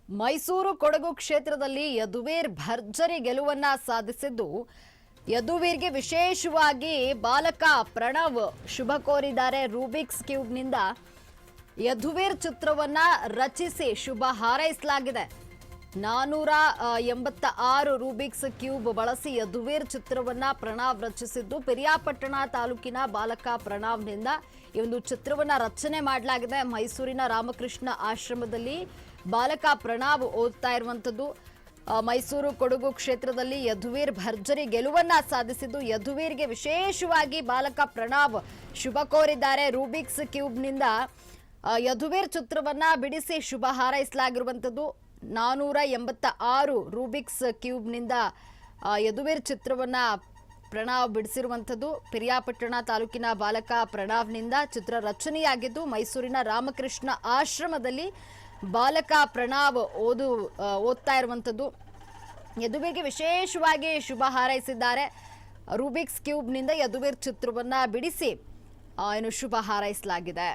ಮೈಸೂರು ಕೊಡಗು ಕ್ಷೇತ್ರದಲ್ಲಿ ಯದುವೀರ್ ಭರ್ಜರಿ ಗೆಲುವನ್ನ ಸಾಧಿಸಿದ್ದು, ಯದುವೀರ್ಗೆ ವಿಶೇಷವಾಗಿ ಬಾಲಕ ಪ್ರಣವ್ ಶುಭ ಕೋರಿದ್ದಾರೆ. ರೂಬಿಕ್ಸ್ ಕ್ಯೂಬ್ನಿಂದ ಯದುವೀರ್ ಚಿತ್ರವನ್ನ ರಚಿಸಿ ಶುಭ ಹಾರೈಸಲಾಗಿದೆ. 486 ರೂಬಿಕ್ಸ್ ಕ್ಯೂಬ್ ಬಳಸಿ ಯದುವೀರ್ ಚಿತ್ರವನ್ನ ಪ್ರಣವ್ ರಚಿಸಿದ್ದು, ಪಿರಿಯಾಪಟ್ಟಣ ತಾಲೂಕಿನ ಬಾಲಕ ಪ್ರಣವ್ನಿಂದ ಈ ಒಂದು ಚಿತ್ರವನ್ನ ರಚನೆ ಮಾಡಲಾಗಿದೆ. ಮೈಸೂರಿನ ರಾಮಕೃಷ್ಣ ಆಶ್ರಮದಲ್ಲಿ ಬಾಲಕ ಪ್ರಣವ್ ಓದ್ತಾ ಇರುವಂತದ್ದು. ಮೈಸೂರು ಕೊಡಗು ಕ್ಷೇತ್ರದಲ್ಲಿ ಯದುವೀರ್ ಭರ್ಜರಿ ಗೆಲುವನ್ನ ಸಾಧಿಸಿದ್ದು, ಯದುವೀರ್ಗೆ ವಿಶೇಷವಾಗಿ ಬಾಲಕ ಪ್ರಣವ್ ಶುಭ ಕೋರಿದ್ದಾರೆ. ರೂಬಿಕ್ಸ್ ಕ್ಯೂಬ್ನಿಂದ ಯದುವೀರ್ ಚಿತ್ರವನ್ನ ಬಿಡಿಸಿ ಶುಭ ಹಾರೈಸಲಾಗಿರುವಂತದ್ದು. 486 ರೂಬಿಕ್ಸ್ ಕ್ಯೂಬ್ನಿಂದ ಯದುವೀರ್ ಚಿತ್ರವನ್ನ ಪ್ರಣವ್ ಬಿಡಿಸಿರುವಂಥದ್ದು. ಪಿರಿಯಾಪಟ್ಟಣ ತಾಲೂಕಿನ ಬಾಲಕ ಪ್ರಣವ್ನಿಂದ ಚಿತ್ರ ರಚನೆಯಾಗಿದ್ದು, ಮೈಸೂರಿನ ರಾಮಕೃಷ್ಣ ಆಶ್ರಮದಲ್ಲಿ ಬಾಲಕ ಪ್ರಣವ್ ಓದ್ತಾ ಇರುವಂಥದ್ದು. ಯದುವೀರ್ಗೆ ವಿಶೇಷವಾಗಿ ಶುಭ ಹಾರೈಸಿದ್ದಾರೆ. ರೂಬಿಕ್ಸ್ ಕ್ಯೂಬ್ನಿಂದ ಯದುವೀರ್ ಚಿತ್ರವನ್ನ ಬಿಡಿಸಿ ಶುಭ ಹಾರೈಸಲಾಗಿದೆ.